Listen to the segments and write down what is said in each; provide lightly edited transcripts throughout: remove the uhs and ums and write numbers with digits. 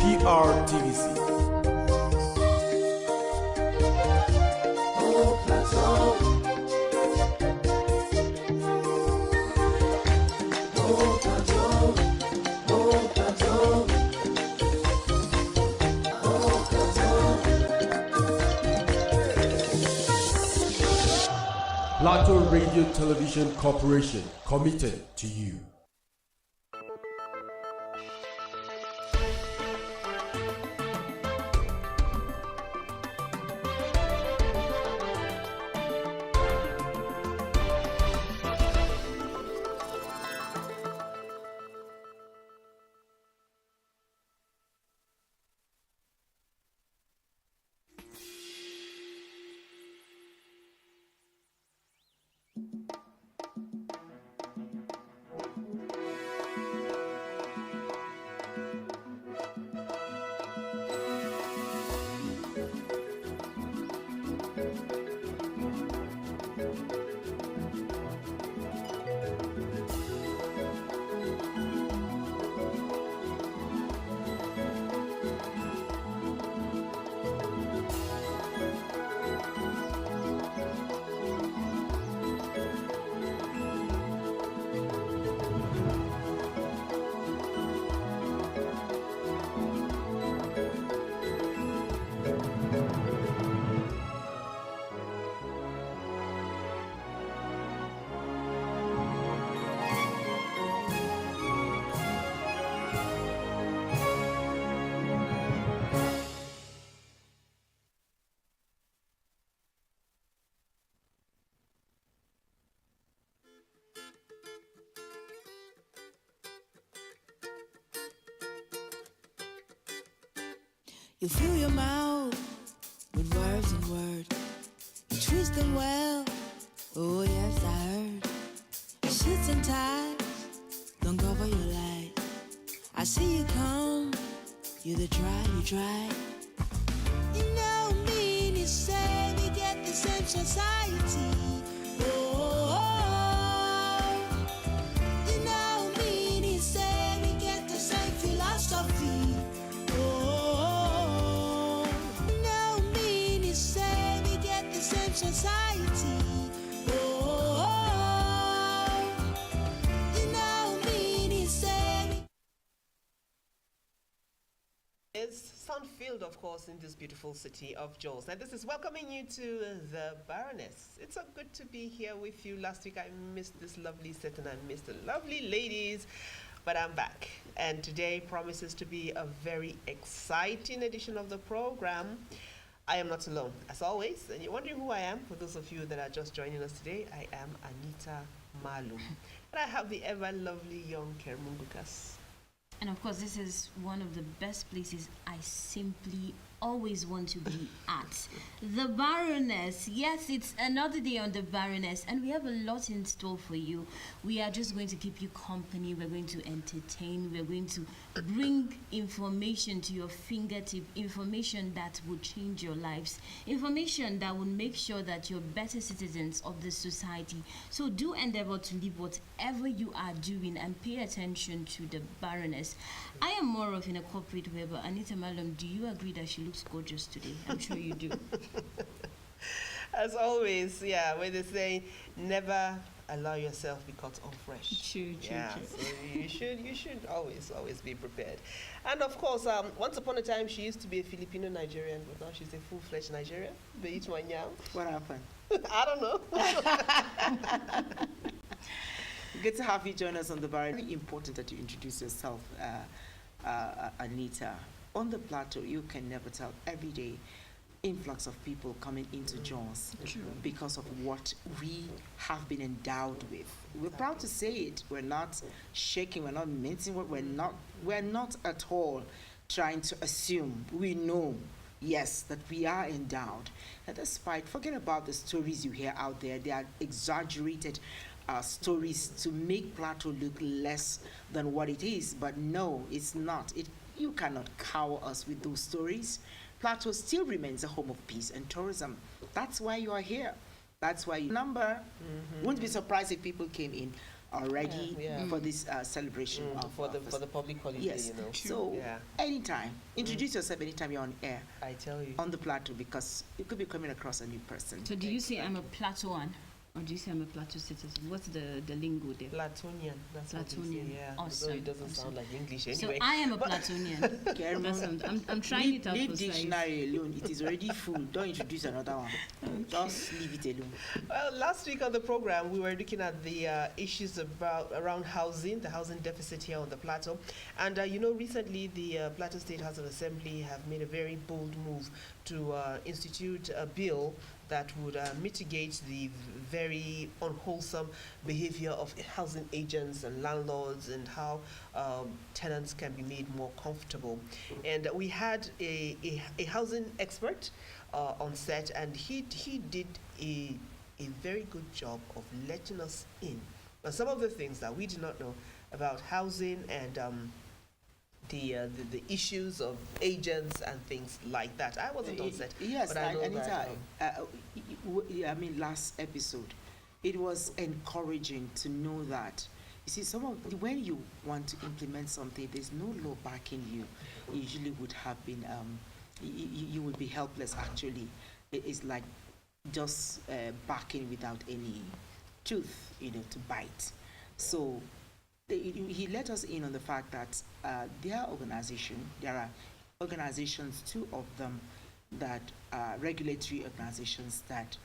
PRTVC. Oh, Plateau. Oh, Plateau. Oh, Plateau. Oh, Plateau. Plateau Radio Television Corporation, committed to you. You fill your mouth with words and words. You twist them well. Oh yes, I heard. Shits and ties don't cover your life. I see you come. You try. You know me, and you say we get the same society. You know me, and you say we get the same philosophy. Society. You know me, It's Sunfield, of course, in this beautiful city of Jos. Now, this is welcoming you to the Baroness. It's so good to be here with you. Last week, I missed this lovely set and I missed the lovely ladies, but I'm back. And today promises to be a very exciting edition of the program. I am not alone, as always, and you're wondering who I am. For those of you that are just joining us today, I am Anita Malum. And I have the ever lovely young Chirman with us. And of course, this is one of the best places I simply always want to be at. The Baroness. Yes, it's another day on the Baroness, and we have a lot in store for you. We are just going to keep you company. We're going to entertain. We're going to bring information to your fingertip, information that would change your lives, information that will make sure that you're better citizens of the society. So do endeavor to leave whatever you are doing and pay attention to the Baroness. I am more of in a corporate way, but Anita Malum, do you agree that she looks gorgeous today? I'm sure you do. As always, yeah, when they say never allow yourself to be caught unfresh. True. So you should always be prepared. And of course, once upon a time she used to be a Filipino Nigerian, but now she's a full-fledged Nigerian. What happened? I don't know. Good to have you join us on the bar. Very important that you introduce yourself, Anita. On the plateau, you can never tell. Every day, influx of people coming into Jos because of what we have been endowed with. We're proud to say it. We're not shaking. We're not mincing. We're not at all trying to assume. We know, yes, that we are endowed. And despite, forget about the stories you hear out there. They are exaggerated stories to make Plateau look less than what it is. But no, it's not. You cannot cower us with those stories. Plateau still remains a home of peace and tourism. That's why you are here. That's why you number. Wouldn't be surprised if people came in already Yeah. for this celebration For the public holiday, yes. you know. So Yeah. anytime, introduce yourself anytime you're on air I tell you. on the Plateau, because you could be coming across a new person. So do you say I'm a Plateauan? Or do you say I'm a Plateau citizen? What's the lingo there? Platonian. That's what they Platonian. say, yeah. Awesome, Although it doesn't awesome. sound like English So anyway. I am a Platonian. I'm trying leave, it out leave for size. dictionary alone. It is already full. Don't introduce another one. Just leave it alone. Well, last week on the program, we were looking at the issues around housing, the housing deficit here on the Plateau. And, recently the Plateau State House of Assembly have made a very bold move to institute a bill that would mitigate the very unwholesome behavior of housing agents and landlords, and how tenants can be made more comfortable. And we had a housing expert on set, and he did a very good job of letting us in on some of the things that we did not know about housing and the issues of agents and things like that. I wasn't on set, Yes, but I know Anita, that. last episode, it was encouraging to know that, you see, when you want to implement something, there's no law backing you. You usually would have been, you would be helpless, actually. It's like just backing without any tooth, to bite. So he let us in on the fact that there are organizations, two of them, that are regulatory organizations that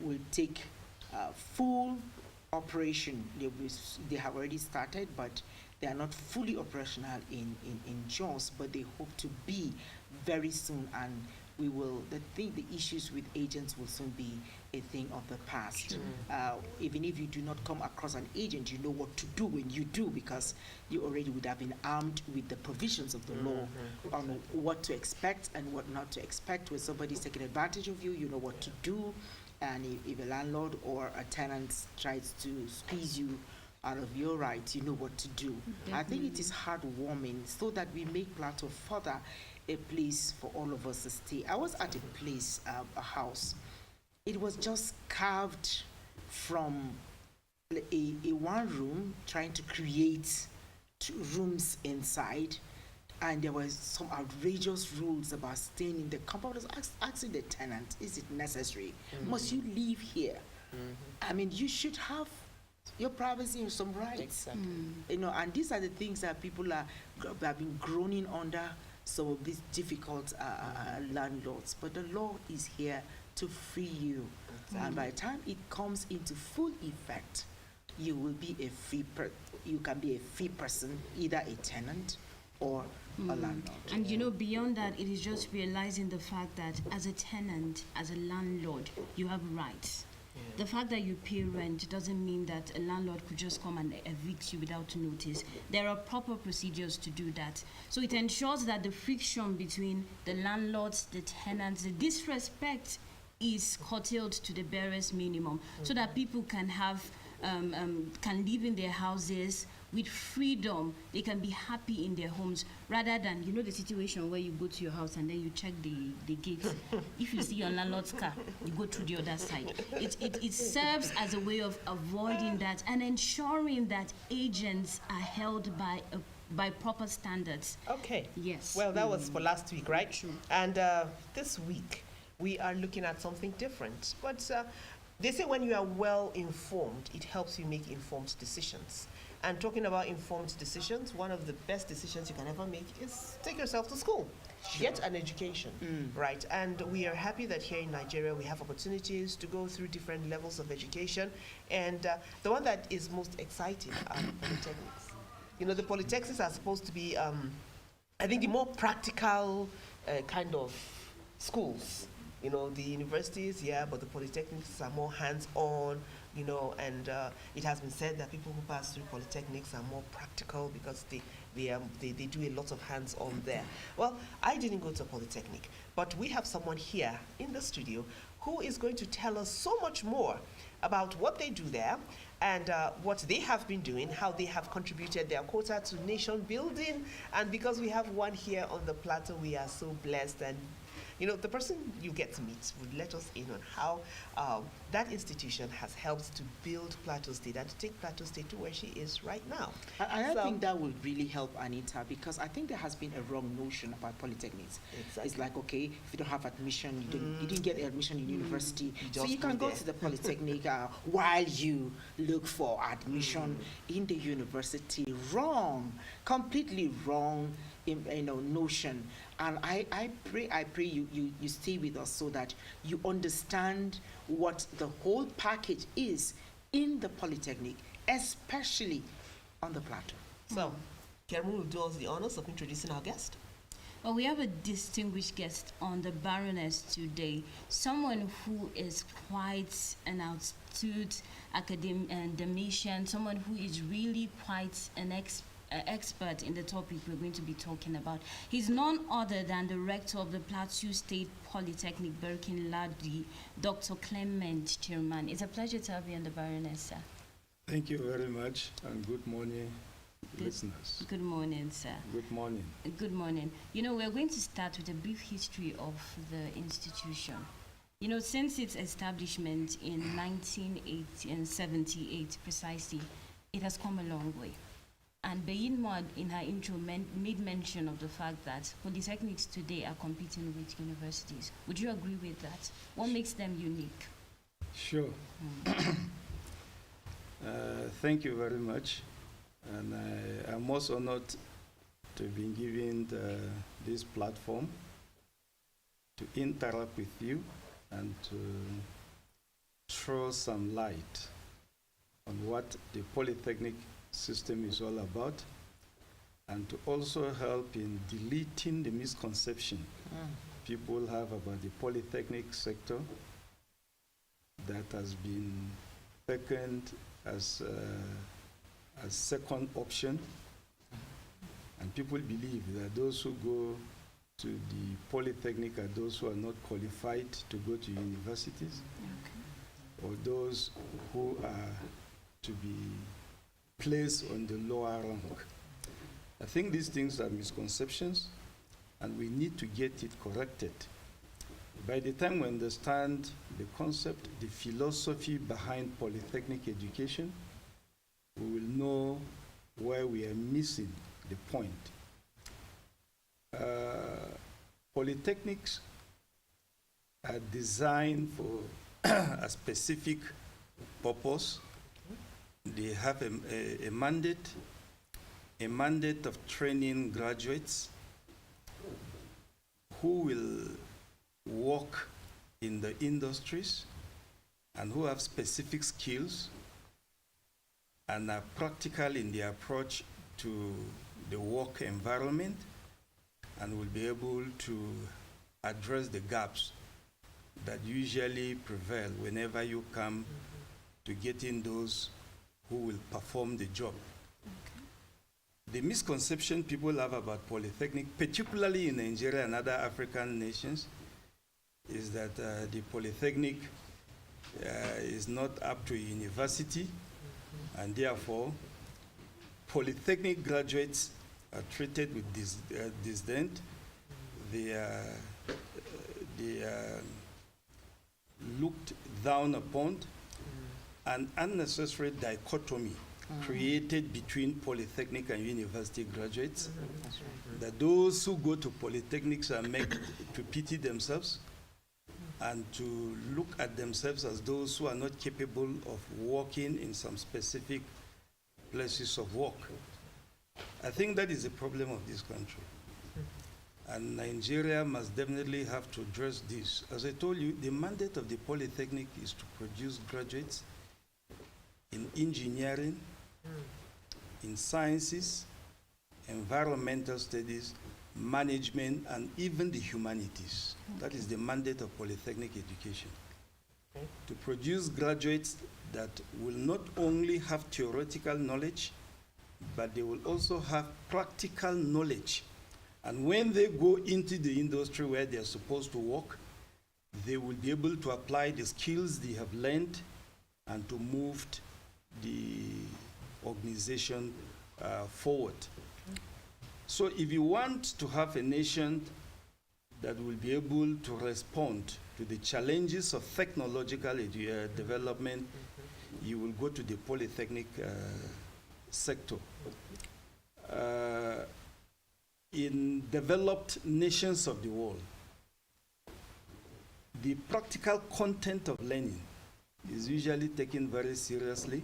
will take full operation. They have already started, but they are not fully operational in JAWS, but they hope to be very soon, and the issues with agents will soon be a thing of the past. Even if you do not come across an agent, you know what to do when you do, because you already would have been armed with the provisions of the law on what to expect and what not to expect. When somebody's taking advantage of you, you know what to do. And if a landlord or a tenant tries to squeeze you out of your rights, you know what to do. I think it is heartwarming, so that we make Plateau further a place for all of us to stay. I was at a place, a house. It was just carved from a one room, trying to create 2 rooms inside, and there was some outrageous rules about staying in the compound. I was asking the tenant, is it necessary? Must you live here? I mean, you should have your privacy and some rights. Exactly. And these are the things that people have been groaning under, some of these difficult landlords. But the law is here to free you. And by the time it comes into full effect, you will be you can be a free person, either a tenant or a landlord. And beyond that, it is just realizing the fact that as a tenant, as a landlord, you have rights. The fact that you pay rent doesn't mean that a landlord could just come and evict you without notice. There are proper procedures to do that. So it ensures that the friction between the landlords, the tenants, the disrespect is curtailed to the barest minimum, so that people can have can live in their houses with freedom. They can be happy in their homes, rather than the situation where you go to your house and then you check the gates. If you see your landlord's car, you go to the other side. It serves as a way of avoiding that and ensuring that agents are held by proper standards. Okay. Yes. Well, that was for last week, right? True. And this week, we are looking at something different. But they say when you are well informed, it helps you make informed decisions. And talking about informed decisions, one of the best decisions you can ever make is take yourself to school. Get an education, right? And we are happy that here in Nigeria we have opportunities to go through different levels of education. And the one that is most exciting are polytechnics. The polytechnics are supposed to be, I think, the more practical kind of schools. The universities, but the polytechnics are more hands-on, and it has been said that people who pass through polytechnics are more practical because they do a lot of hands-on there. Well, I didn't go to polytechnic, but we have someone here in the studio who is going to tell us so much more about what they do there and what they have been doing, how they have contributed their quota to nation building. And because we have one here on the Plateau, we are so blessed. And the person you get to meet would let us in on how that institution has helped to build Plateau State and to take Plateau State to where she is right now. I So- think that would really help Anita, because I think there has been a wrong notion about polytechnics. Exactly. It's like, okay, if you don't have admission, you didn't get admission in university, so just you can go go there. to the Polytechnic while you look for admission in the university. Wrong, completely wrong, notion. And I pray you stay with us so that you understand what the whole package is in the Polytechnic, especially on the Plateau. So, Chirman will do us the honors of introducing our guest. Well, we have a distinguished guest on the Baroness today, someone who is quite an astute academician, someone who is really quite an expert in the topic we're going to be talking about. He's none other than the Rector of the Plateau State Polytechnic, Berkin-Ladi, Dr. Clement Chirman. It's a pleasure to have you on the Baroness, sir. Thank you very much, and good morning, listeners. Good morning, sir. Good morning. Good morning. We're going to start with a brief history of the institution. Since its establishment in 1978 precisely, it has come a long way. And Beyinma, in her intro, made mention of the fact that polytechnics today are competing with universities. Would you agree with that? What makes them unique? Sure. Thank you very much. And I'm most honored to be given this platform to interact with you and to throw some light on what the Polytechnic system is all about, and to also help in deleting the misconception people have about the Polytechnic sector that has been taken as second option, and people believe that those who go to the Polytechnic are those who are not qualified to go to universities, or those who are to be placed on the lower rank. I think these things are misconceptions, and we need to get it corrected. By the time we understand the concept, the philosophy behind Polytechnic education, we will know where we are missing the point. Polytechnics are designed for a specific purpose. They have a mandate of training graduates who will work in the industries and who have specific skills and are practical in their approach to the work environment, and will be able to address the gaps that usually prevail whenever you come to getting those who will perform the job. The misconception people have about Polytechnic, particularly in Nigeria and other African nations, is that the Polytechnic is not up to university, and therefore Polytechnic graduates are treated with disdain. They are looked down upon, an unnecessary dichotomy created between Polytechnic and university graduates, that those who go to Polytechnics are made to pity themselves and to look at themselves as those who are not capable of working in some specific places of work. I think that is the problem of this country. And Nigeria must definitely have to address this. As I told you, the mandate of the Polytechnic is to produce graduates in engineering, in sciences, environmental studies, management, and even the humanities. That is the mandate of Polytechnic education. To produce graduates that will not only have theoretical knowledge, but they will also have practical knowledge. And when they go into the industry where they are supposed to work, they will be able to apply the skills they have learned and to move the organization forward. So if you want to have a nation that will be able to respond to the challenges of technological development, you will go to the Polytechnic sector. In developed nations of the world, the practical content of learning is usually taken very seriously,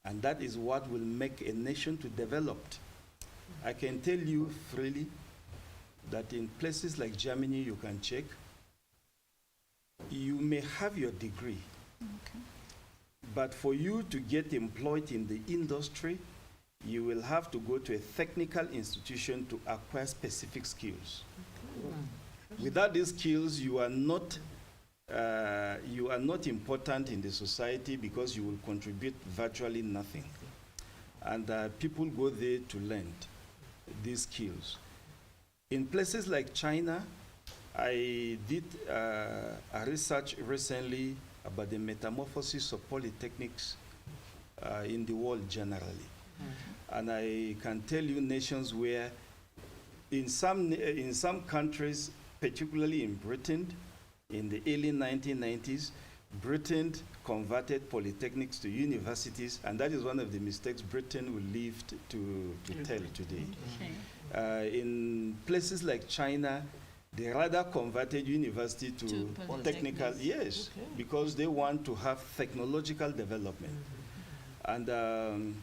and that is what will make a nation to develop. I can tell you freely that in places like Germany, you can check, you may have your degree, but for you to get employed in the industry, you will have to go to a technical institution to acquire specific skills. Without these skills, you are not important in the society because you will contribute virtually nothing. And people go there to learn these skills. In places like China, I did a research recently about the metamorphosis of polytechnics in the world generally. And I can tell you nations where in some countries, particularly in Britain, in the early 1990s, Britain converted polytechnics to universities, and that is one of the mistakes Britain will live to tell today. In places like China, they rather converted university to technical, yes, because they want to have technological development. And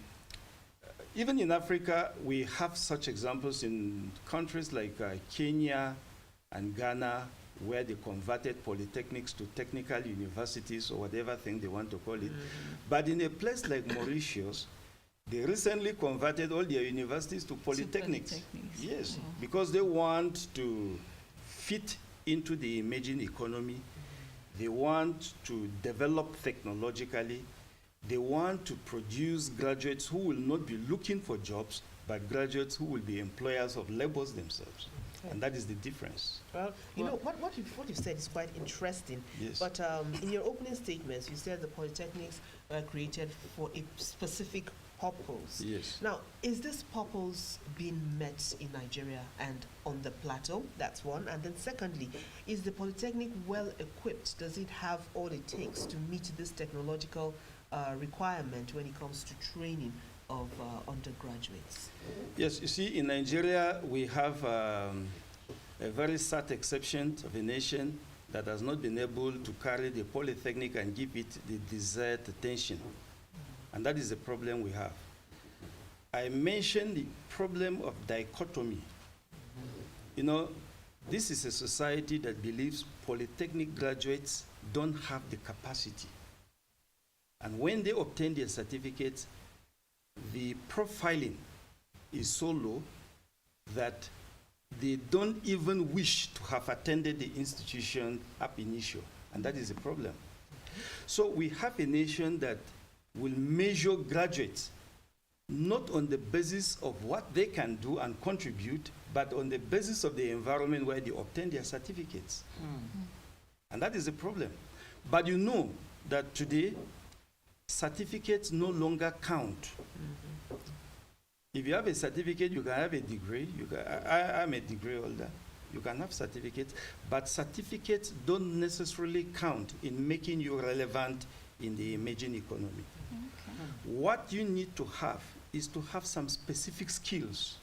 even in Africa, we have such examples in countries like Kenya and Ghana, where they converted polytechnics to technical universities or whatever thing they want to call it. But in a place like Mauritius, they recently converted all their universities to polytechnics. Yes, because they want to fit into the emerging economy. They want to develop technologically. They want to produce graduates who will not be looking for jobs, but graduates who will be employers of laborers themselves. And that is the difference. Well, you know, what you've said is quite interesting. Yes. But in your opening statements, you said the polytechnics were created for a specific purpose. Yes. Now, is this purpose being met in Nigeria and on the plateau? That's one. And then secondly, is the Polytechnic well equipped? Does it have all it takes to meet this technological requirement when it comes to training of undergraduates? Yes, you see, in Nigeria, we have a very sad exception of a nation that has not been able to carry the Polytechnic and give it the desired attention. And that is the problem we have. I mentioned the problem of dichotomy. You know, this is a society that believes Polytechnic graduates don't have the capacity. And when they obtain their certificates, the profiling is so low that they don't even wish to have attended the institution ab initio, and that is a problem. So we have a nation that will measure graduates not on the basis of what they can do and contribute, but on the basis of the environment where they obtain their certificates. And that is a problem. But you know that today, certificates no longer count. If you have a certificate, you can have a degree. I'm a degree holder. You can have certificates, but certificates don't necessarily count in making you relevant in the emerging economy. What you need to have is to have some specific skills.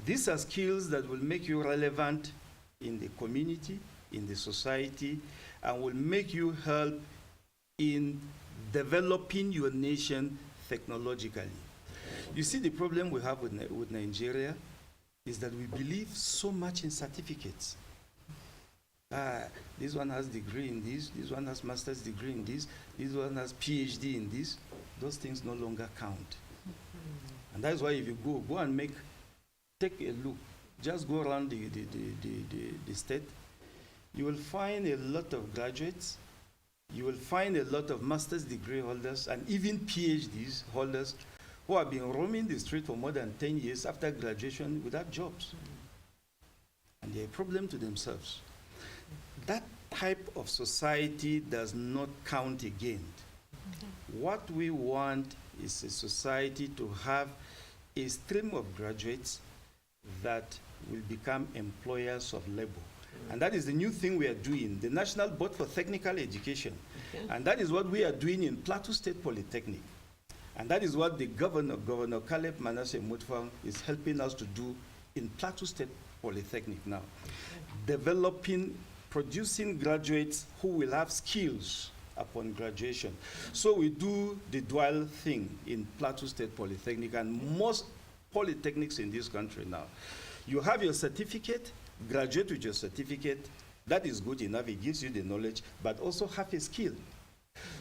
These are skills that will make you relevant in the community, in the society, and will make you help in developing your nation technologically. You see, the problem we have with Nigeria is that we believe so much in certificates. This one has degree in this one has master's degree in this one has PhD in this. Those things no longer count. And that's why if you go and take a look, just go around the state, you will find a lot of graduates, you will find a lot of master's degree holders and even PhDs holders who have been roaming the street for more than 10 years after graduation without jobs. And they're a problem to themselves. That type of society does not count again. What we want is a society to have a stream of graduates that will become employers of labor. And that is the new thing we are doing, the National Board for Technical Education. And that is what we are doing in Plateau State Polytechnic. And that is what the governor, Governor Clement is helping us to do in Plateau State Polytechnic now. Developing, producing graduates who will have skills upon graduation. So we do the dual thing in Plateau State Polytechnic and most polytechnics in this country now. You have your certificate, graduate with your certificate, that is good enough, it gives you the knowledge, but also have a skill.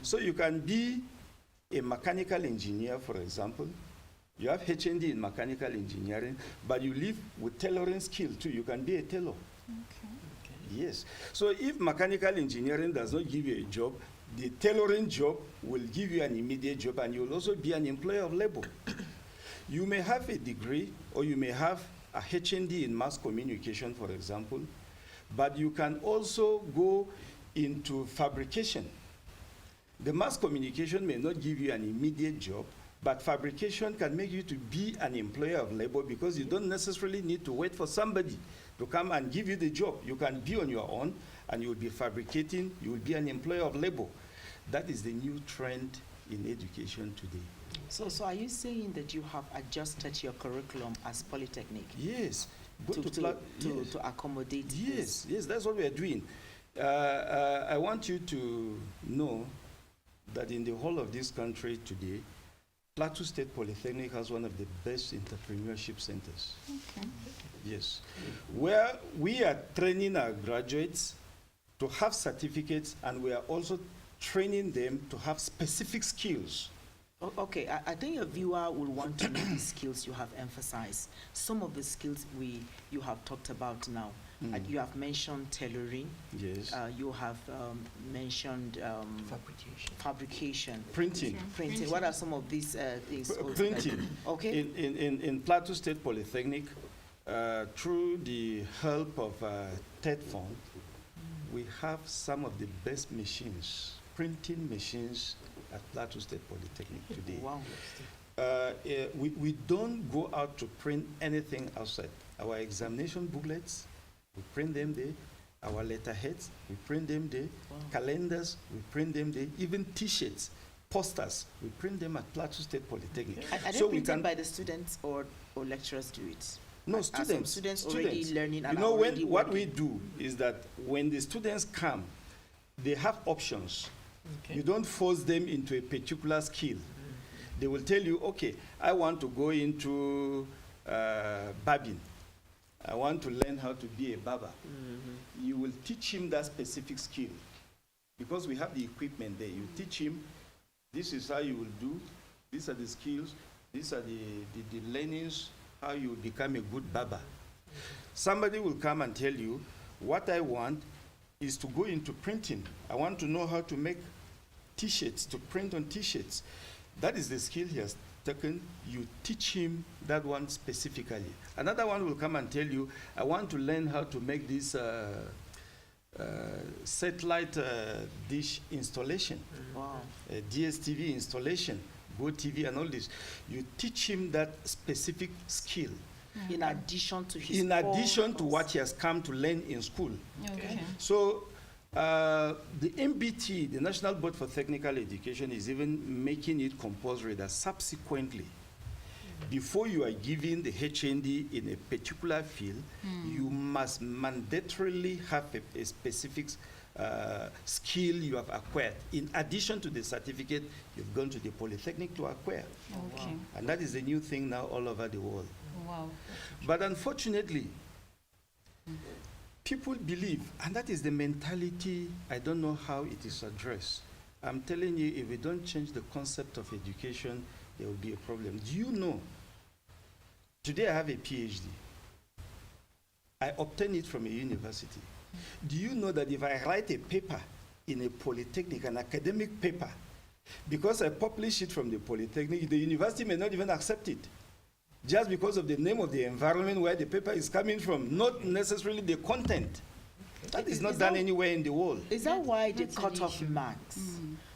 So you can be a mechanical engineer, for example. You have HND in mechanical engineering, but you live with tailoring skill too. You can be a tailor. Yes. So if mechanical engineering does not give you a job, the tailoring job will give you an immediate job, and you will also be an employer of labor. You may have a degree, or you may have a HND in mass communication, for example, but you can also go into fabrication. The mass communication may not give you an immediate job, but fabrication can make you to be an employer of labor because you don't necessarily need to wait for somebody to come and give you the job. You can be on your own, and you will be fabricating, you will be an employer of labor. That is the new trend in education today. So are you saying that you have adjusted your curriculum as Polytechnic? Yes. To accommodate this? Yes, that's what we are doing. I want you to know that in the whole of this country today, Plateau State Polytechnic has one of the best entrepreneurship centers. Okay. Yes. Where we are training our graduates to have certificates, and we are also training them to have specific skills. Okay, I think a viewer will want to know the skills you have emphasized. Some of the skills you have talked about now. You have mentioned tailoring. Yes. You have mentioned fabrication. Printing. Printing. What are some of these things? Printing. Okay. In Plateau State Polytechnic, through the help of TED Fund, we have some of the best machines, printing machines at Plateau State Polytechnic today. Wow. We don't go out to print anything outside. Our examination booklets, we print them there. Our letterheads, we print them there. Wow. Calendars, we print them there. Even T-shirts, posters, we print them at Plateau State Polytechnic. Are they printed by the students or lecturers do it? No, students already learning. And what we do is that when the students come, they have options. Okay. You don't force them into a particular skill. They will tell you, okay, I want to go into barbing. I want to learn how to be a barber. You will teach him that specific skill. Because we have the equipment there. You teach him, this is how you will do, these are the skills, these are the learnings, how you become a good barber. Somebody will come and tell you, what I want is to go into printing. I want to know how to make T-shirts, to print on T-shirts. That is the skill he has taken. You teach him that one specifically. Another one will come and tell you, I want to learn how to make this satellite dish installation, DSTV installation, GoTV and all this. You teach him that specific skill. In addition to his what he has come to learn in school. Okay. So the MBT, the National Board for Technical Education, is even making it compulsory that subsequently, before you are given the HND in a particular field, you must mandatorily have a specific skill you have acquired, in addition to the certificate you've gone to the Polytechnic to acquire. Okay. And that is the new thing now all over the world. Wow. But unfortunately, people believe, and that is the mentality, I don't know how it is addressed. I'm telling you, if we don't change the concept of education, there will be a problem. Do you know, today I have a PhD. I obtained it from a university. Do you know that if I write a paper in a Polytechnic, an academic paper, because I publish it from the Polytechnic, the university may not even accept it, just because of the name of the environment where the paper is coming from, not necessarily the content. That is not done anywhere in the world. Is that why they cut off marks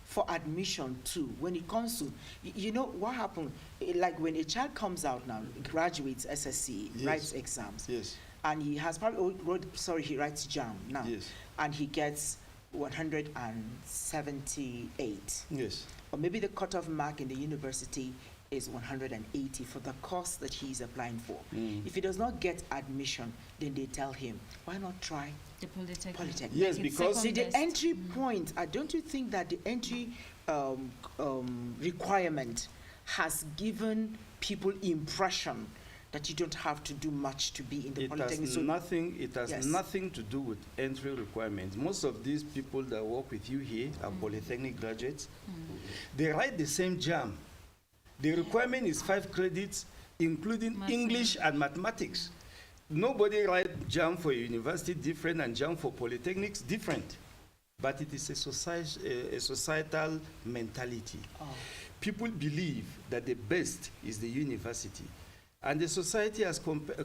for admission too? When it comes to, you know what happened? Like when a child comes out now, graduates SSC, writes exams. Yes. and he has probably he writes JAM now, Yes. and he gets 178. Yes. Or maybe the cutoff mark in the university is 180 for the course that he is applying for. If he does not get admission, then they tell him, why not try The Polytechnic. Yes, Make it because- second the best. entry point, don't you think that the entry requirement has given people impression that you don't have to do much to be in the It Polytechnic? has So nothing. It has Yes. nothing to do with entry requirements. Most of these people that work with you here are Polytechnic graduates. They write the same JAM. The requirement is 5 credits, including Maths. English and mathematics. Nobody write JAM for a university different and JAM for polytechnics different. But it is a societal mentality. People believe that the best is the university. And the society has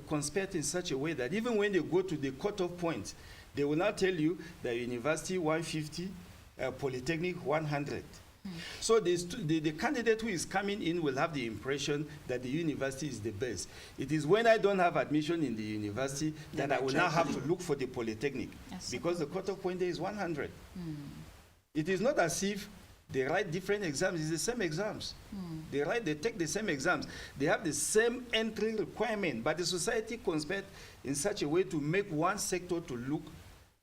conspired in such a way that even when they go to the cutoff point, they will not tell you that university 150, polytechnic 100. So the candidate who is coming in will have the impression that the university is the best. It is when I don't have admission in the university that I will now have to look for the polytechnic, Yes. because the cutoff point there is 100. It is not as if they write different exams. It's the same exams. They take the same exams. They have the same entry requirement, but the society conspired in such a way to make one sector to look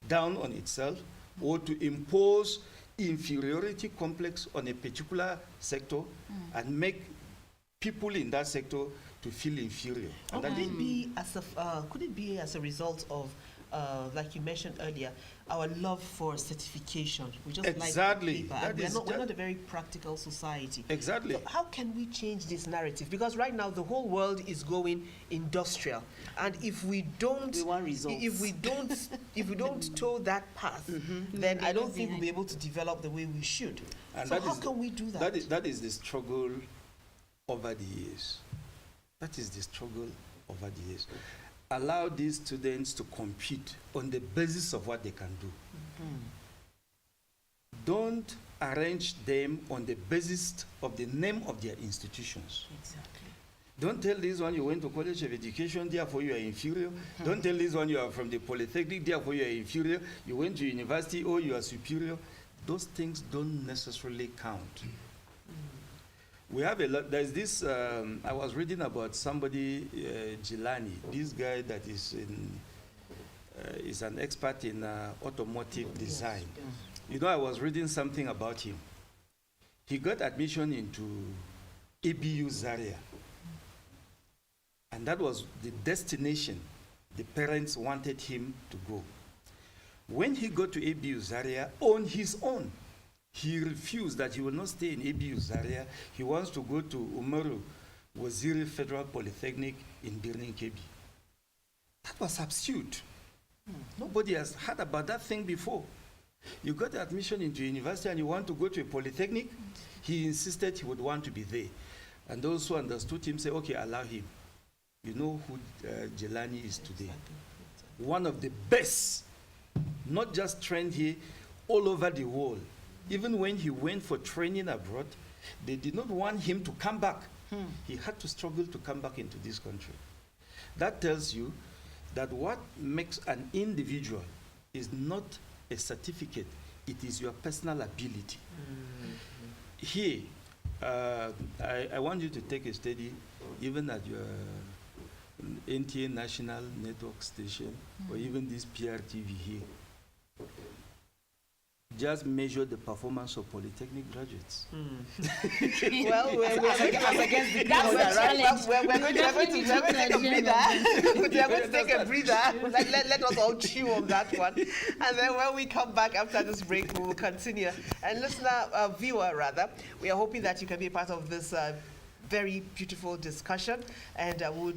down on itself or to impose inferiority complex on a particular sector and make people in that sector to feel inferior. Or And that could is- it be as a result of, like you mentioned earlier, our love for certification? We just Exactly. like paper, That and we're is not just- a very practical society. Exactly. So how can we change this narrative? Because right now the whole world is going industrial, and if we don't, We want results. if we don't toe that path, then I don't think we'll be able to develop the way we should. And So that how is- can we do that? That is the struggle over the years. That is the struggle over the years. Allow these students to compete on the basis of what they can do. Don't arrange them on the basis of the name of their institutions. Exactly. Don't tell this one you went to College of Education, therefore you are inferior. Don't tell this one you are from the Polytechnic, therefore you are inferior. You went to university, oh, you are superior. Those things don't necessarily count. We have a lot. There's this, I was reading about somebody, Gilani, this guy that is an expert in automotive design. You know, I was reading something about him. He got admission into ABU Zaria. And that was the destination the parents wanted him to go. When he got to ABU Zaria on his own, he refused that he will not stay in ABU Zaria. He wants to go to Umaru Waziri Federal Polytechnic in Birnin Kebbi. That was absurd. Nobody has heard about that thing before. You got admission into university and you want to go to a polytechnic? He insisted he would want to be there. And those who understood him say, okay, allow him. You know who Jelani is today. One of the best, not just trained here, all over the world. Even when he went for training abroad, they did not want him to come back. He had to struggle to come back into this country. That tells you that what makes an individual is not a certificate, it is your personal ability. Here, I want you to take a study, even at your NTA National Network station, or even this PRTV here. Just measure the performance of Polytechnic graduates. Well, we're against the That's people a that write- challenge. we're going to take a breather. We're going to take a breather. Let us all chew on that one. And then when we come back after this break, we will continue. And listener, viewer rather, we are hoping that you can be a part of this very beautiful discussion. And we'll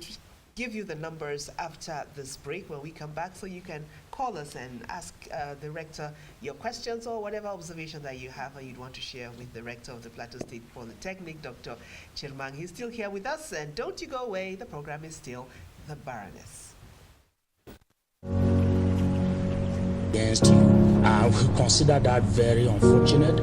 give you the numbers after this break when we come back, so you can call us and ask the rector your questions or whatever observation that you have and you'd want to share with the rector of the Plateau State Polytechnic, Dr. Chirman. He's still here with us, and don't you go away. The program is still The Baroness. Against you. I would consider that very unfortunate.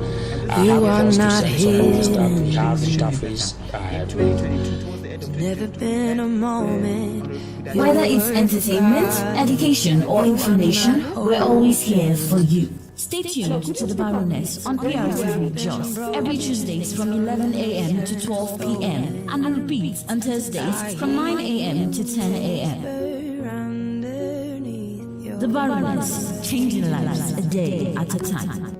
I You have a are cause to not say, so I understand we have here. interface. In 2022, towards the end of Never been a moment. Whether it's entertainment, education, or information, we're always here for you. Stay tuned to the Baroness on PRTV Jos every Tuesdays from 11 a.m. to 12 p.m. and repeats on Thursdays from 9 a.m. to 10 a.m. The Baroness, changing lives a day at a time.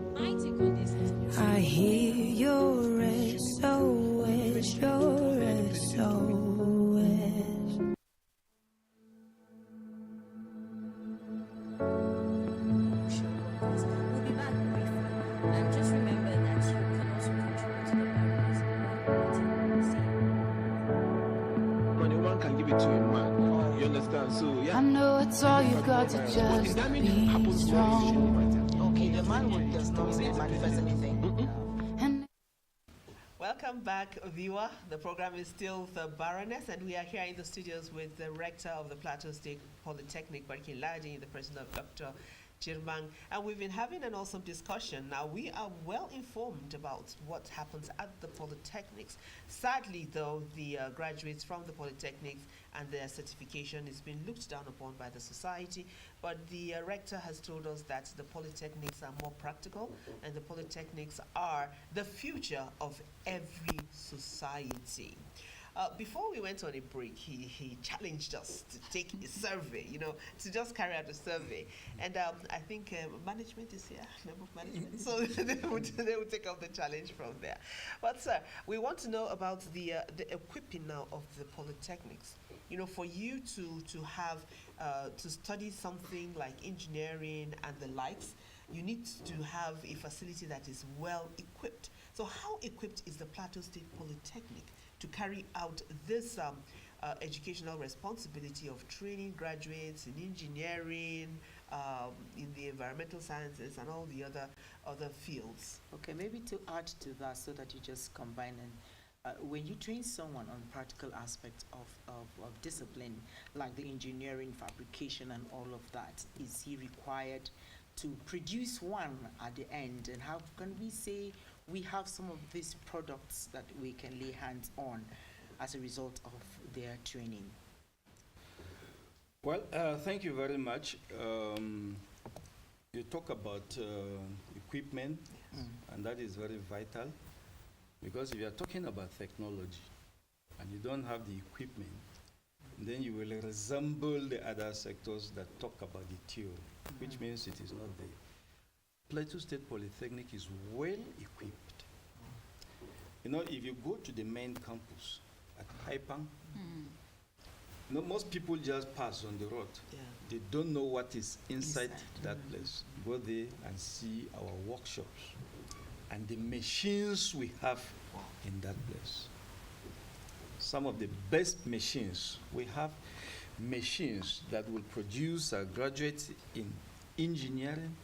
I hear your SOS, your SOS. We'll be back briefly. And just remember that you can also contribute to the Baroness by Money one can give it to a man. You understand? So yeah. I know it's all you got to just be strong. Okay, the man does not manifest anything. And Welcome back, viewer. The program is still The Baroness, and we are here in the studios with the Rector of the Plateau State Polytechnic, Barkin-Ladi, in the person of Dr. Chirman. And we've been having an awesome discussion. Now, we are well informed about what happens at the Polytechnics. Sadly, though, the graduates from the Polytechnics and their certification is being looked down upon by the society. But the Rector has told us that the Polytechnics are more practical, and the Polytechnics are the future of every society. Before we went on a break, he challenged us to take a survey, to just carry out a survey. And I think management is here, member of management, so they would take up the challenge from there. But sir, we want to know about the equipping now of the Polytechnics. For you to have, to study something like engineering and the likes, you need to have a facility that is well equipped. So how equipped is the Plateau State Polytechnic to carry out this educational responsibility of training graduates in engineering, in the environmental sciences, and all the other fields? Okay, maybe to add to that so that you just combine and when you train someone on practical aspects of discipline, like the engineering, fabrication, and all of that, is he required to produce one at the end? And how can we say we have some of these products that we can lay hands on as a result of their training? Well, thank you very much. You talk about equipment, and that is very vital, because if you are talking about technology and you don't have the equipment, then you will resemble the other sectors that talk about the theory, which means it is not there. Plateau State Polytechnic is well equipped. If you go to the main campus at Haipang, most people just pass on the road. Yeah. They don't know what is inside that place. Go there and see our workshops and the machines we have in that place. Some of the best machines. We have machines that will produce graduates in engineering,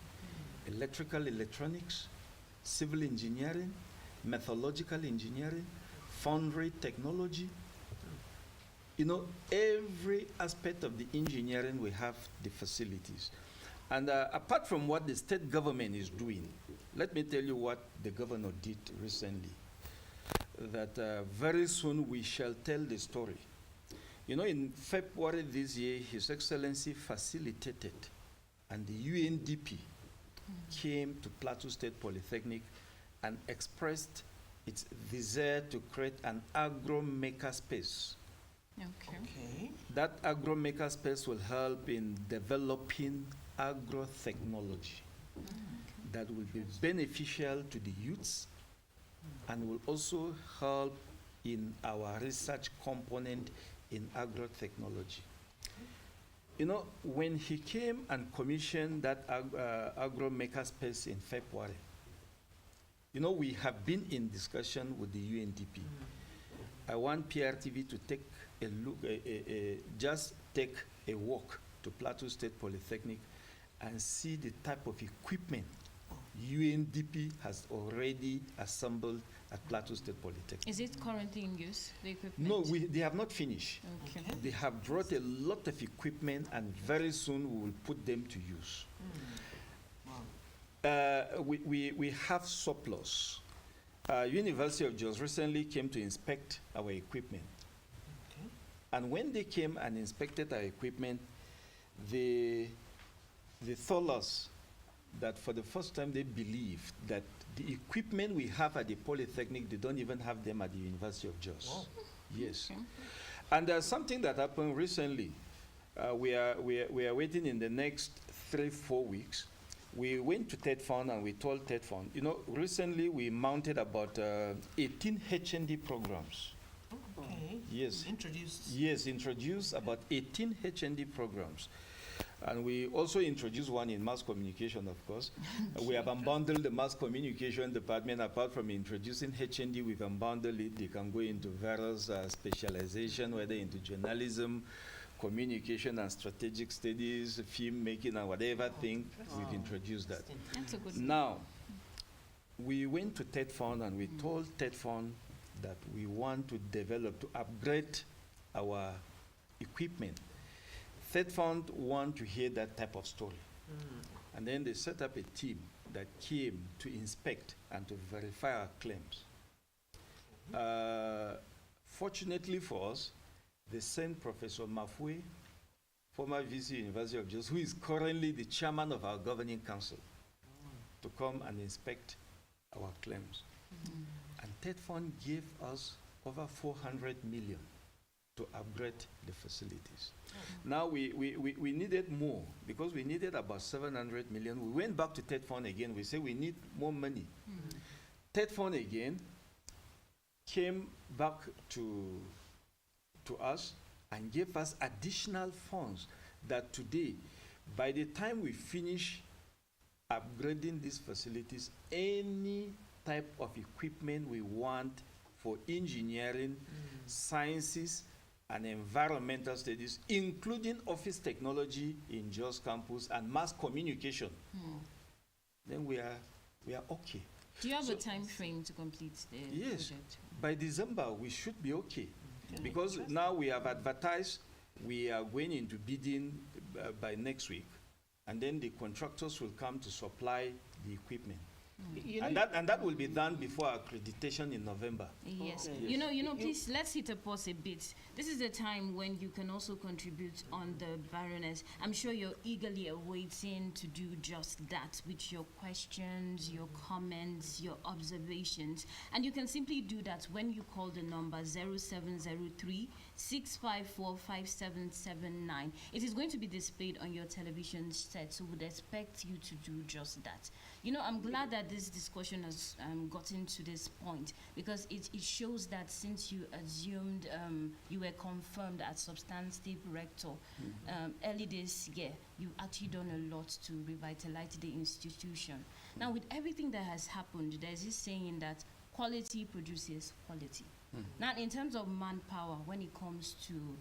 electrical electronics, civil engineering, methodological engineering, foundry technology. Every aspect of the engineering, we have the facilities. And apart from what the state government is doing, let me tell you what the governor did recently. That very soon we shall tell the story. In February this year, His Excellency facilitated, and the UNDP came to Plateau State Polytechnic and expressed its desire to create an agro-maker space. Okay. That agro-maker space will help in developing agro-technology that will be beneficial to the youths and will also help in our research component in agro-technology. When he came and commissioned that agro-maker space in February, we have been in discussion with the UNDP. I want PRTV to take a look, just take a walk to Plateau State Polytechnic and see the type of equipment UNDP has already assembled at Plateau State Polytechnic. Is it currently in use, the equipment? No, they have not finished. Okay. They have brought a lot of equipment, and very soon we will put them to use. We have surplus. University of Jos recently came to inspect our equipment. And when they came and inspected our equipment, they told us that for the first time they believed that the equipment we have at the Polytechnic, they don't even have them at the University of Jos. Wow. Yes. Okay. And there's something that happened recently. We are waiting in the next 3-4 weeks. We went to TED Fund and we told TED Fund, recently we mounted about 18 HND programs. Okay. Yes. Introduced. Yes, introduced about 18 HND programs. And we also introduced one in mass communication, of course. We have unbundled the mass communication department. Apart from introducing HND, we've unbundled it. They can go into various specialization, whether into journalism, communication and strategic studies, film making, and whatever thing. We've introduced that. That's a good Now, we went to TED Fund and we told TED Fund that we want to develop, to upgrade our equipment. TED Fund want to hear that type of story. And then they set up a team that came to inspect and to verify our claims. Fortunately for us, they sent Professor Mafwe, former VC University of Jos, who is currently the chairman of our governing council, to come and inspect our claims. And TED Fund gave us over 400 million to upgrade the facilities. Now we needed more because we needed about 700 million. We went back to TED Fund again. We said we need more money. TED Fund again came back to us and gave us additional funds that today, by the time we finish upgrading these facilities, any type of equipment we want for engineering, sciences, and environmental studies, including office technology in Jos campus and mass communication, then we are okay. Do you have a time frame to complete the project? By December we should be okay. Because now we have advertised, we are going into bidding by next week, and then the contractors will come to supply the equipment. And that will be done before accreditation in November. Yes. Okay. Please, let's hit a pause a bit. This is the time when you can also contribute on the Baroness. I'm sure you're eagerly awaiting to do just that with your questions, your comments, your observations. And you can simply do that when you call the number 0703-654-5779. It is going to be displayed on your television set, so we'd expect you to do just that. I'm glad that this discussion has gotten to this point, because it shows that since you assumed you were confirmed as substantive rector early this year, you've actually done a lot to revitalize the institution. Now, with everything that has happened, there's this saying that quality produces quality. Now, in terms of manpower, when it comes to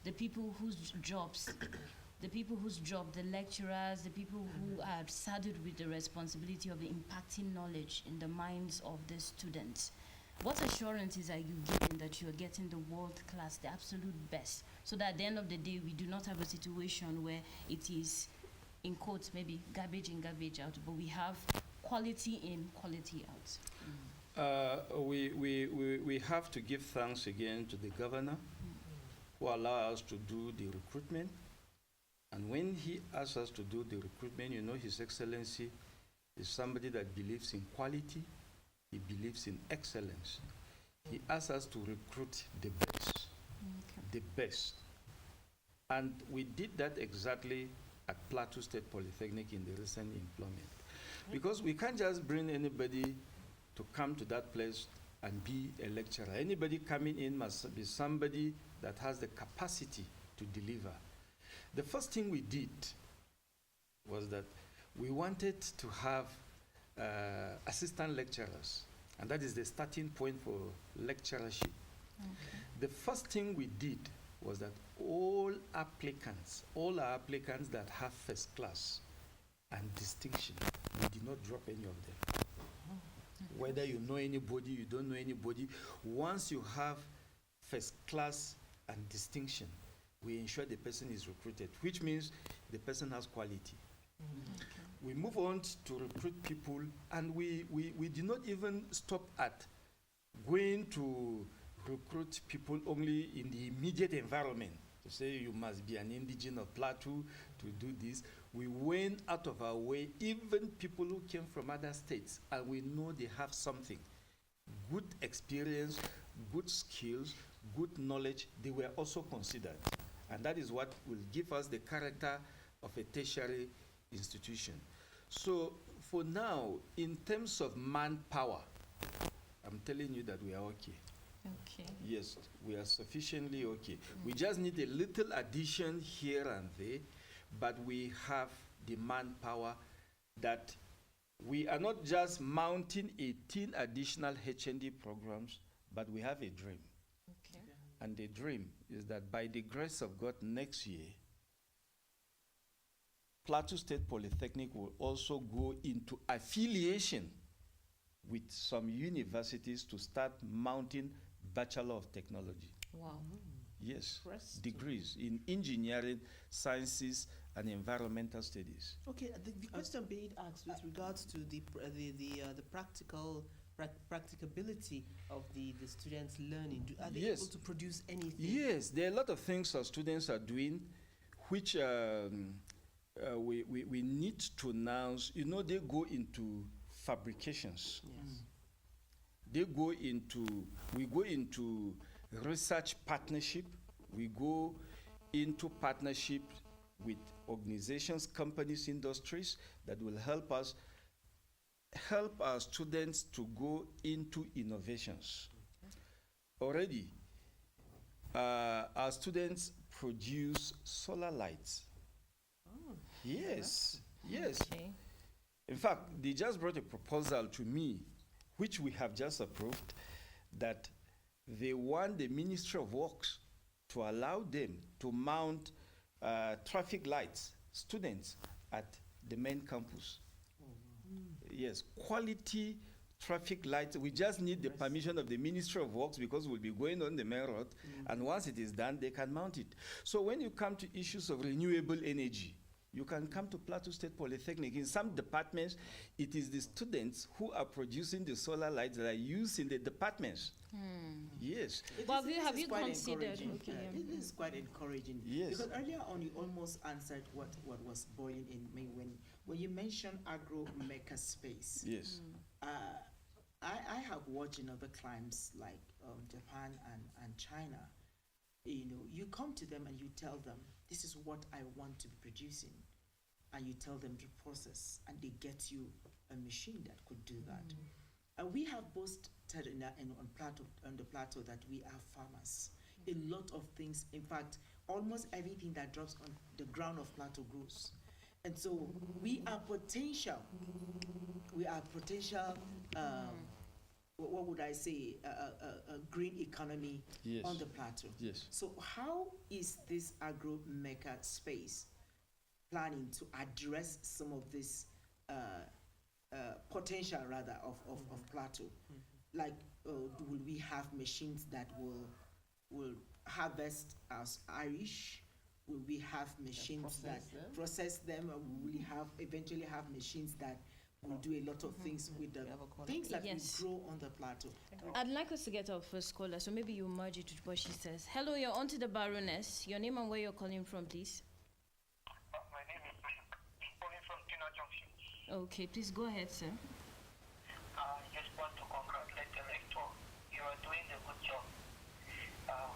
the people whose jobs the lecturers, the people who are saddled with the responsibility of impacting knowledge in the minds of the students, what assurances are you giving that you're getting the world class, the absolute best, so that at the end of the day we do not have a situation where it is, in quotes, maybe garbage in, garbage out, but we have quality in, quality out? We have to give thanks again to the governor who allowed us to do the recruitment. And when he asks us to do the recruitment, His Excellency is somebody that believes in quality, he believes in excellence. He asks us to recruit the best, the best. And we did that exactly at Plateau State Polytechnic in the recent employment. Because we can't just bring anybody to come to that place and be a lecturer. Anybody coming in must be somebody that has the capacity to deliver. The first thing we did was that we wanted to have assistant lecturers, and that is the starting point for lecturership. The first thing we did was that all our applicants that have first class and distinction, we did not drop any of them. Whether you know anybody, you don't know anybody, once you have first class and distinction, we ensure the person is recruited, which means the person has quality. We move on to recruit people, and we did not even stop at going to recruit people only in the immediate environment to say you must be an indigenous of Plateau to do this. We went out of our way, even people who came from other states, and we know they have something. Good experience, good skills, good knowledge, they were also considered. And that is what will give us the character of a tertiary institution. So for now, in terms of manpower, I'm telling you that we are okay. Okay. Yes, we are sufficiently okay. We just need a little addition here and there, but we have the manpower that we are not just mounting 18 additional HND programs, but we have a dream. Okay. And the dream is that by the grace of God next year, Plateau State Polytechnic will also go into affiliation with some universities to start mounting Bachelor of Technology. Wow. Yes, degrees in engineering, sciences, and environmental studies. Okay, the question being asked with regards to the practicability of the students learning, are they able to produce anything? Yes, there are a lot of things our students are doing, which we need to announce. You know, they go into fabrications. Yes. We go into research partnership. We go into partnership with organizations, companies, industries that will help our students to go into innovations. Already, our students produce solar lights. Oh, yes, yes. Okay. In fact, they just brought a proposal to me, which we have just approved, that they want the Ministry of Works to allow them to mount traffic lights, students, at the main campus. Yes, quality traffic lights. We just need the permission of the Ministry of Works because we'll be going on the main road, and once it is done, they can mount it. So when you come to issues of renewable energy, you can come to Plateau State Polytechnic. In some departments, it is the students who are producing the solar lights that are used in the departments. Yes. Well, have you considered? Okay, this is quite encouraging. Yes. Because earlier on, you almost answered what was boiling in me when you mentioned agro maker space. Yes. I have watched in other climes like Japan and China. You know, you come to them and you tell them, this is what I want to be producing. And you tell them to process, and they get you a machine that could do that. And we have boasted on the plateau that we are farmers. A lot of things, in fact, almost everything that drops on the ground of Plateau grows. And so we are potential. What would I say, a green economy on the plateau. Yes. So how is this agro maker space planning to address some of this potential rather of plateau? Like, will we have machines that will harvest as Irish? Will we have machines that process them? Or will we eventually have machines that will do a lot of things with the things that will grow on the plateau? I'd like us to get our first caller, so maybe you merge it with what she says. Hello, you're on to the Baroness. Your name and where you're calling from, please. My name is calling from Tina Junction. Okay, please go ahead, sir. I just want to congratulate the rector. You are doing a good job.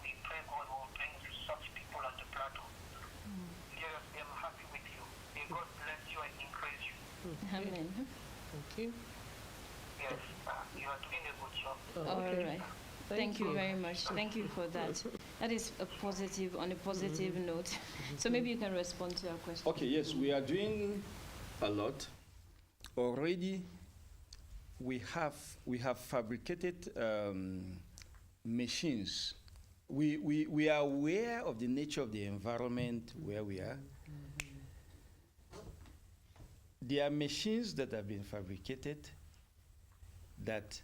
We pray God will bring such people on the plateau. Yes, I'm happy with you. May God bless you and increase you. Amen. Thank you. Yes, you are doing a good job. All right. Thank you very much. Thank you for that. That is a positive, on a positive note. So maybe you can respond to our question. Okay, yes, we are doing a lot. Already, we have fabricated machines. We are aware of the nature of the environment where we are. There are machines that have been fabricated that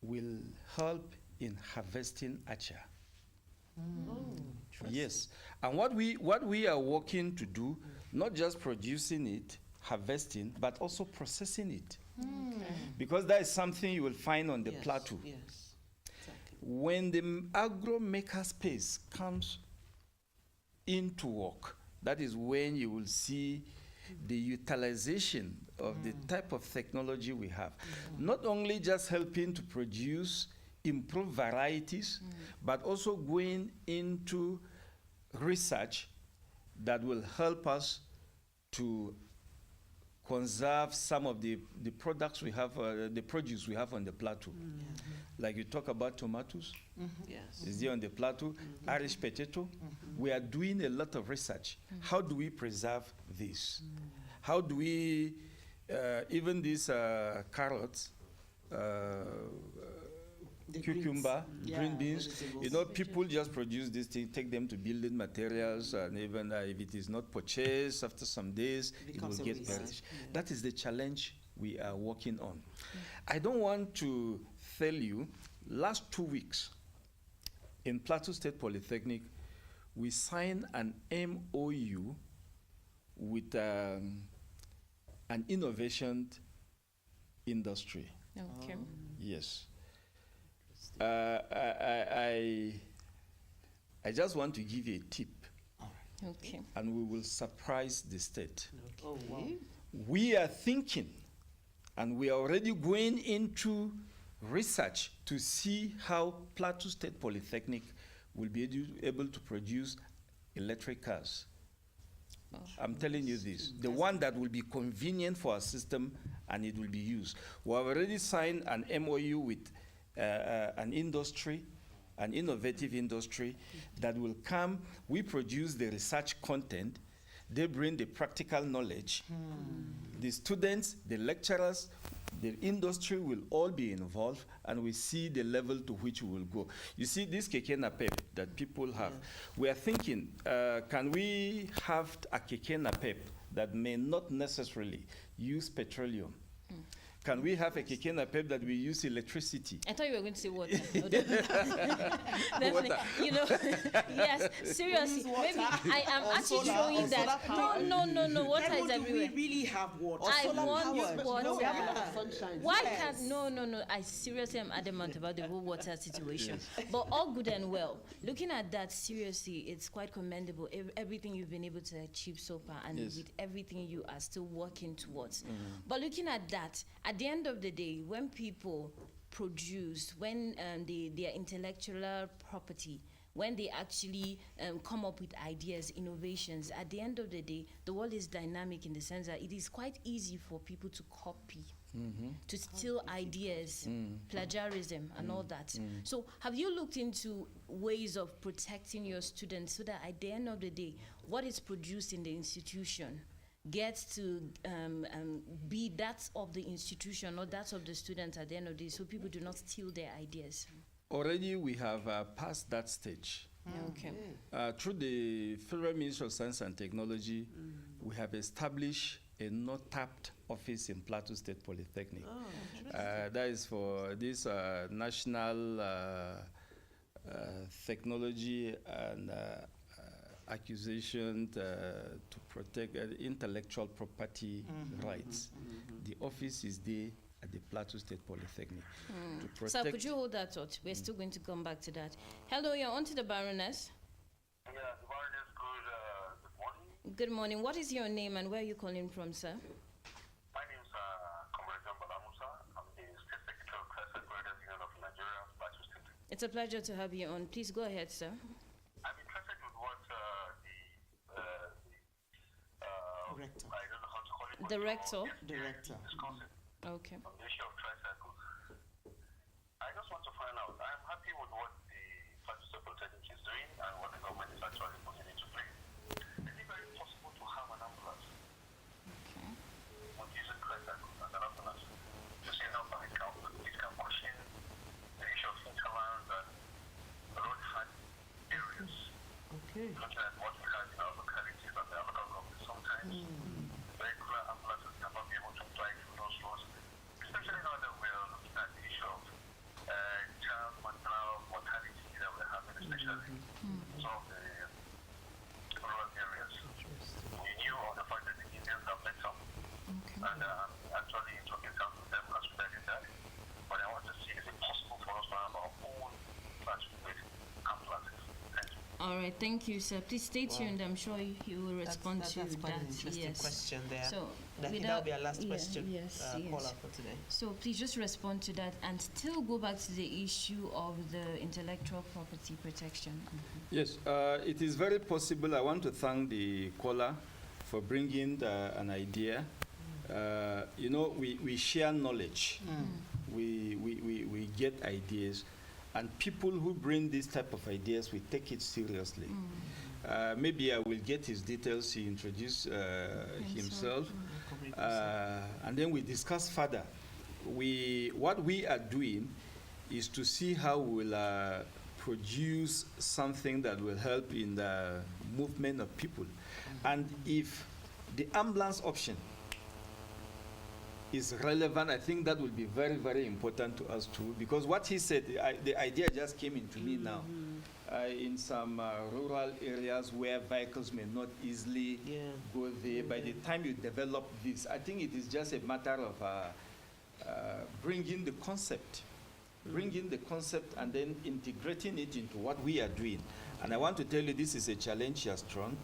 will help in harvesting acha. Yes, and what we are working to do, not just producing it, harvesting, but also processing it. Because that is something you will find on the plateau. Yes, exactly. When the agro maker space comes into work, that is when you will see the utilization of the type of technology we have. Not only just helping to produce improved varieties, but also going into research that will help us to conserve some of the products we have, the produce we have on the plateau. Like you talk about tomatoes, Yes. is there on the plateau, Irish potato. We are doing a lot of research. How do we preserve this? How do we, even these carrots, The cucumber, greens. green Yeah, beans, vegetables. you know, people just produce these things, take them to building materials, and even if it is not purchased after some days, it will Becomes a get waste. perished. That is the challenge we are working on. I don't want to tell you, last 2 weeks in Plateau State Polytechnic, we signed an MOU with an innovation industry. Okay. Yes. I just want to give you a tip, Okay. and we will surprise the state. Oh, wow. We are thinking, and we are already going into research to see how Plateau State Polytechnic will be able to produce electric cars. I'm telling you this, the one that will be convenient for our system and it will be used. We have already signed an MOU with an industry, an innovative industry that will come. We produce the research content, they bring the practical knowledge. The students, the lecturers, the industry will all be involved, and we see the level to which we will go. You see this keke napep that people have. We are thinking, can we have a keke napep that may not necessarily use petroleum? Can we have a keke napep that we use electricity? I thought you were going to say water. Definitely. You know, yes, seriously. Maybe I am actually showing that. No, water is everywhere. We really have water. I want water. No, we have a lot of sunshine. Why can't, no, I seriously am adamant about the whole water situation. But all good and well. Looking at that, seriously, it's quite commendable, everything you've been able to achieve so far, and Yes. with everything you are still working towards. But looking at that, at the end of the day, when people produce, when their intellectual property, when they actually come up with ideas, innovations, at the end of the day, the world is dynamic in the sense that it is quite easy for people to copy, to steal ideas, plagiarism, and all that. So have you looked into ways of protecting your students so that at the end of the day, what is produced in the institution gets to be that of the institution or that of the students at the end of the day, so people do not steal their ideas? Already we have passed that stage. Okay. Through the Federal Ministry of Science and Technology, we have established a not tapped office in Plateau State Polytechnic. That is for this national technology and accusation to protect intellectual property rights. The office is there at the Plateau State Polytechnic. To Sir, protect could you hold that thought? We're still going to come back to that. Hello, you're on to the Baroness. Yeah, the Baroness, good morning. Good morning. What is your name and where are you calling from, sir? My name is Comrade John Balamusa. I'm the State Secretary of Classic Graders Union of Nigeria, Plateau State. It's a pleasure to have you on. Please go ahead, sir. I'm interested with what Rector. I don't know how to call it. The rector? The rector. Discussing Okay. on the issue of tricycles. I just want to find out. I'm happy with what the Plateau State Polytechnic is doing and what the government is actually putting into place. Is it very possible to have an ambulance with using tricycles as an ambulance to see how far it can cushion the issue of hinterlands and road hard areas? Okay. Looking at what we have in our localities and the local government, sometimes regular ambulances cannot be able to fly through those roads, especially now that we're looking at the issue of child maternal mortality that we're having, especially in some of the rural areas. We knew of the fact that the Indians have met some, and actually talking down with them as we did that. But I want to see, is it possible for us to have our own Thank you, sir. Please stay tuned. I'm sure he will respond to that's quite that. an interesting Yes. question there. So, And I think that'll be our last question. Yes, Caller for today. So please just respond to that and still go back to the issue of the intellectual property protection. Yes, it is very possible. I want to thank the caller for bringing an idea. You know, we share knowledge. We get ideas. And people who bring this type of ideas, we take it seriously. Maybe I will get his details. He introduce himself. And then we discuss further. What we are doing is to see how we'll produce something that will help in the movement of people. And if the ambulance option is relevant, I think that will be very, very important to us too, because what he said, the idea just came into me now. In some rural areas where vehicles may not easily go there, by the time you develop this, I think it is just a matter of bringing the concept and then integrating it into what we are doing. And I want to tell you, this is a challenge here strong.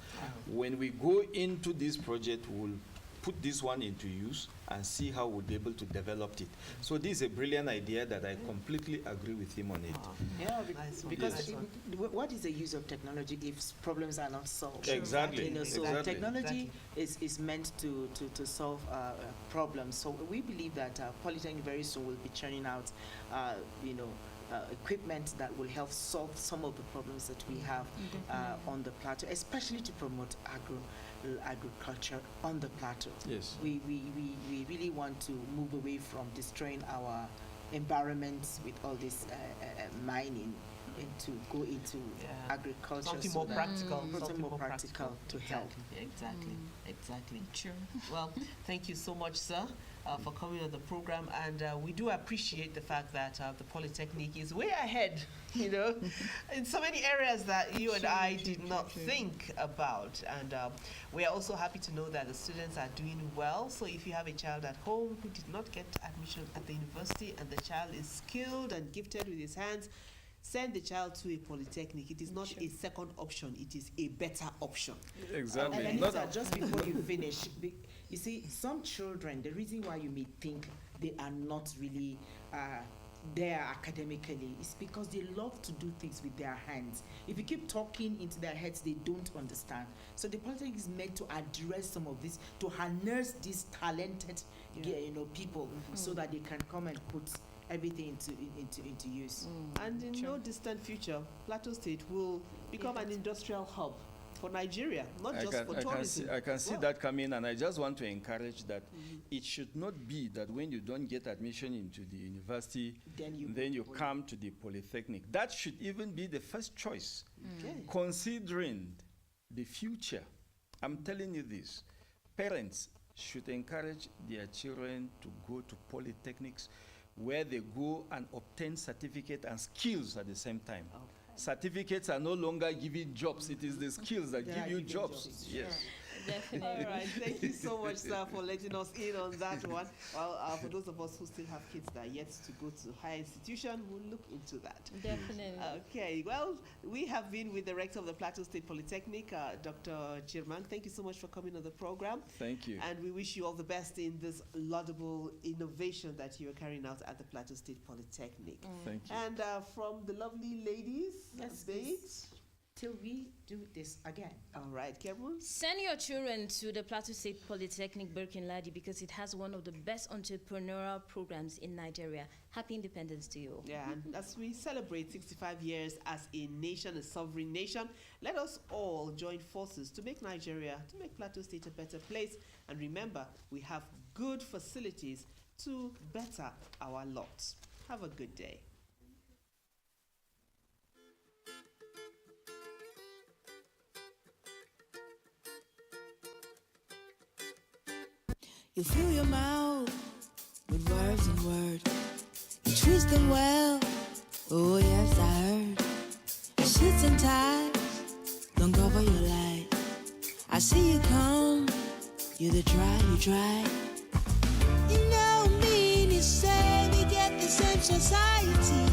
When we go into this project, we'll put this one into use and see how we'll be able to develop it. So this is a brilliant idea that I completely agree with him on it. Yeah, because what is the use of technology if problems are not solved? Exactly. You know, so technology is meant to solve problems. So we believe that Polytechnic very soon will be churning out, equipment that will help solve some of the problems that we have on the plateau, especially to promote agriculture on the plateau. Yes. We really want to move away from destroying our environments with all this mining and to go into agriculture. Something more practical. Something more practical to help. Exactly. True. Well, thank you so much, sir, for coming on the program, and we do appreciate the fact that the Polytechnic is way ahead, you know, in so many areas that you and I did not think about. And we are also happy to know that the students are doing well. So if you have a child at home who did not get admission at the university and the child is skilled and gifted with his hands, send the child to a polytechnic. It is not a second option, it is a better option. Exactly. And just before you finish, you see, some children, the reason why you may think they are not really there academically is because they love to do things with their hands. If you keep talking into their heads, they don't understand. So the Polytechnic is meant to address some of this, to harness these talented people so that they can come and put everything into use. And in no distant future, Plateau State will become an industrial hub for Nigeria, not just for tourism. I can see that coming, and I just want to encourage that it should not be that when you don't get admission into the university, then you come to the Polytechnic. That should even be the first choice, considering the future. I'm telling you this, parents should encourage their children to go to polytechnics where they go and obtain certificate and skills at the same time. Certificates are no longer giving jobs, it is the skills that give you jobs. Yes. Definitely. All right, thank you so much, sir, for letting us in on that one. Well, for those of us who still have kids that are yet to go to higher institution, we'll look into that. Definitely. Okay, well, we have been with the Rector of the Plateau State Polytechnic, Dr. Chirman. Thank you so much for coming on the program. Thank you. And we wish you all the best in this laudable innovation that you are carrying out at the Plateau State Polytechnic. Thank you. And from the lovely ladies, babes, till we do this again. All right, Kevin. Send your children to the Plateau State Polytechnic Birkenladi because it has one of the best entrepreneurial programs in Nigeria. Happy independence to you. Yeah, and as we celebrate 65 years as a nation, a sovereign nation, let us all join forces to make Nigeria, to make Plateau State a better place. And remember, we have good facilities to better our lot. Have a good day. You fill your mouth with words and words. You twist them well. Oh yes, I heard. Shits and ties don't cover your life. I see you come. You try. You know me, you say we get the same society.